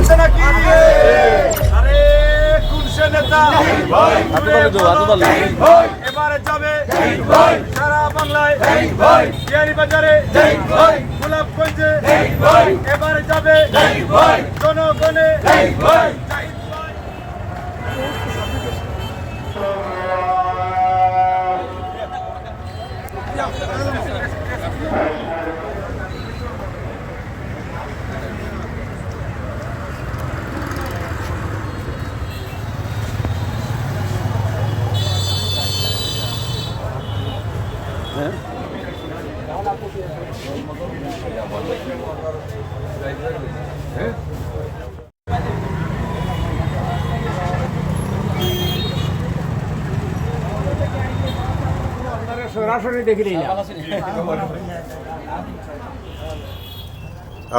আছে নাকি? আরে কোন সে নেতা? এবারে যাবে সারা বাংলায়, বিয়ানীবাজারে, গোলাপগঞ্জে, এবারে যাবে জনগণে।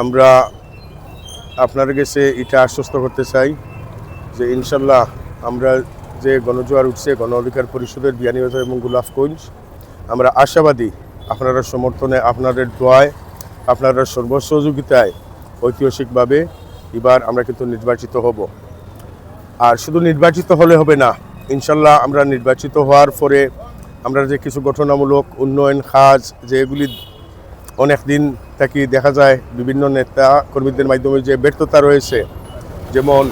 আমরা আপনার কাছে এটা আশ্বস্ত করতে চাই যে ইনশাল্লাহ আমরা যে গণজোয়ার উঠছে গণ অধিকার পরিষদের বিয়ানীবাজার এবং গোলাপগঞ্জ, আমরা আশাবাদী আপনারা সমর্থনে, আপনাদের দোয়ায়, আপনারা সর্বসহযোগিতায় ঐতিহাসিকভাবে এবার আমরা কিন্তু নির্বাচিত হব। আর শুধু নির্বাচিত হলে হবে না, ইনশাল্লাহ আমরা নির্বাচিত হওয়ার পরে আমরা যে কিছু গঠনামূলক উন্নয়ন কাজ যেগুলি অনেক দিন থেকে দেখা যায় বিভিন্ন নেতা কর্মীদের মাধ্যমে যে ব্যর্থতা রয়েছে, যেমন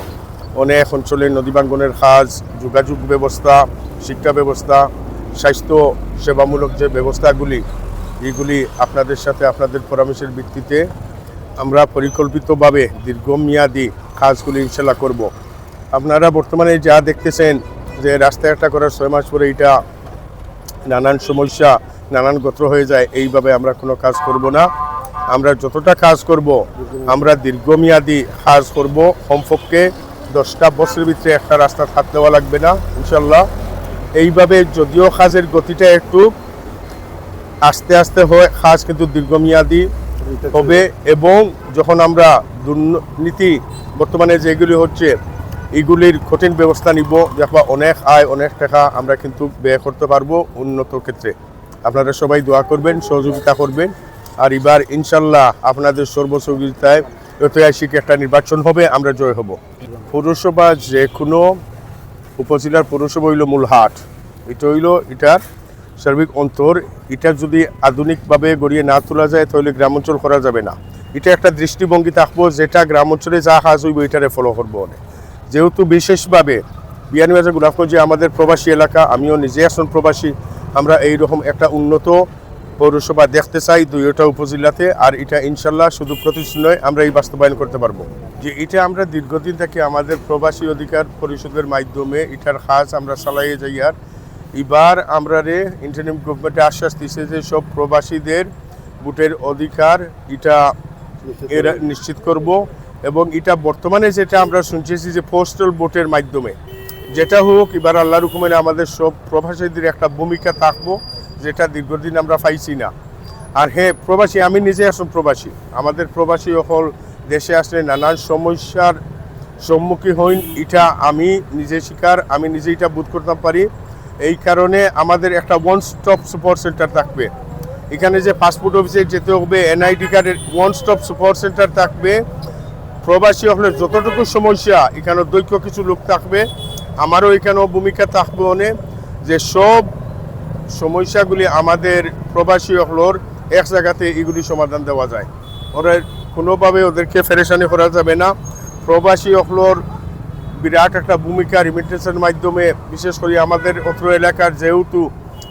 অনেক অঞ্চলে নদীবাঙ্গনের কাজ, যোগাযোগ ব্যবস্থা, শিক্ষা ব্যবস্থা, স্বাস্থ্য সেবামূলক যে ব্যবস্থাগুলি, এইগুলি আপনাদের সাথে আপনাদের পরামর্শের ভিত্তিতে আমরা পরিকল্পিতভাবে দীর্ঘমেয়াদী কাজগুলি ইনশাল্লাহ করব। আপনারা বর্তমানে যা দেখতেছেন যে রাস্তাঘাটটা করার 6 মাস পরে এটা নানান সমস্যা, নানান গোত্র হয়ে যায়, এইভাবে আমরা কোনো কাজ করব না। আমরা যতটা কাজ করব আমরা দীর্ঘমেয়াদী কাজ করব। কমপক্ষে 10টা বছরের ভিতরে একটা রাস্তা হাত দেওয়া লাগবে না ইনশাল্লাহ। এইভাবে যদিও কাজের গতিটা একটু আস্তে আস্তে হয়, কাজ কিন্তু দীর্ঘমেয়াদী হবে। এবং যখন আমরা দুর্নীতি বর্তমানে যেগুলি হচ্ছে এগুলির কঠিন ব্যবস্থা নিব, দেখবা অনেক আয়, অনেক টাকা আমরা কিন্তু ব্যয় করতে পারবো উন্নত ক্ষেত্রে। আপনারা সবাই দোয়া করবেন, সহযোগিতা করবেন। আর এবার ইনশাল্লাহ আপনাদের সর্বসহযোগিতায় ঐতিহাসিক একটা নির্বাচন হবে, আমরা জয় হব। পৌরসভা যে কোনো উপজেলার পৌরসভা হইল মূল হাট, এটা হইল এটার সার্বিক অন্তর। এটা যদি আধুনিকভাবে গড়িয়ে না তোলা যায় তাহলে গ্রাম অঞ্চল করা যাবে না। এটা একটা দৃষ্টিভঙ্গি থাকবো যেটা গ্রাম অঞ্চলে যা কাজ হইব এটারে ফলো করবো। যেহেতু বিশেষভাবে বিয়ানীবাজার গোলাপগঞ্জে আমাদের প্রবাসী এলাকা, আমিও নিজে একজন প্রবাসী, আমরা এইরকম একটা উন্নত পৌরসভা দেখতে চাই 2টা উপজেলাতে। আর এটা ইনশাল্লাহ শুধু প্রতিশ্রুতি নয়, আমরা এই বাস্তবায়ন করতে পারবো। যে এটা আমরা দীর্ঘদিন থেকে আমাদের প্রবাসী অধিকার পরিষদের মাধ্যমে এটার কাজ আমরা চালাইয়ে যাই। আর এবার আমরা ইন্টারিম গভর্নমেন্টে আশ্বাস দিচ্ছে যে সব প্রবাসীদের ভোটের অধিকার এটা এরা নিশ্চিত করব। এবং এটা বর্তমানে যেটা আমরা শুনতেছি যে পোস্টাল ভোটের মাধ্যমে যেটা হোক, এবার আল্লাহর হুকুমে আমাদের সব প্রবাসীদের একটা ভূমিকা থাকবো, যেটা দীর্ঘদিন আমরা পাইছি না। আর হ্যাঁ, প্রবাসী, আমি নিজে আসলে প্রবাসী, আমাদের প্রবাসী হল দেশে আসলে নানান সমস্যার সম্মুখীন হইন, এটা আমি নিজে শিকার, আমি নিজে এটা বোধ করতে পারি। এই কারণে আমাদের একটা ওয়ান স্টপ সাপোর্ট সেন্টার থাকবে এখানে, যে পাসপোর্ট অফিসে যেতে হবে, এনআইডি কার্ডের ওয়ান স্টপ সাপোর্ট সেন্টার থাকবে। প্রবাসী হলে যতটুকু সমস্যা এখানে দৈক্য কিছু লোক থাকবে, আমারও এখানেও ভূমিকা থাকবে অনেক, যে সব সমস্যাগুলি আমাদের প্রবাসী হলোর এক জায়গাতে এগুলি সমাধান দেওয়া যায়। ওরা কোনোভাবে ওদেরকে ফেরেশানি করা যাবে না। প্রবাসী হলোর বিরাট একটা ভূমিকা রিমিটেন্সের মাধ্যমে, বিশেষ করে আমাদের অত্র এলাকার যেহেতু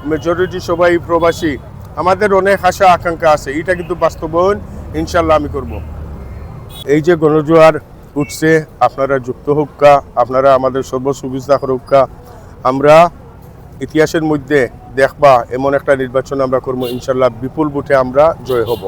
মেজরিটি সবাই প্রবাসী, আমাদের অনেক আশা আকাঙ্ক্ষা আছে, এটা কিন্তু বাস্তবায়ন ইনশাল্লাহ আমি করব। এই যে গণজোয়ার উঠছে, আপনারা যুক্ত হোক্কা, আপনারা আমাদের সর্বসুবিধা হোক্কা। আমরা ইতিহাসের মধ্যে দেখবা এমন একটা নির্বাচন আমরা করবো ইনশাল্লাহ, বিপুল ভোটে আমরা জয় হব।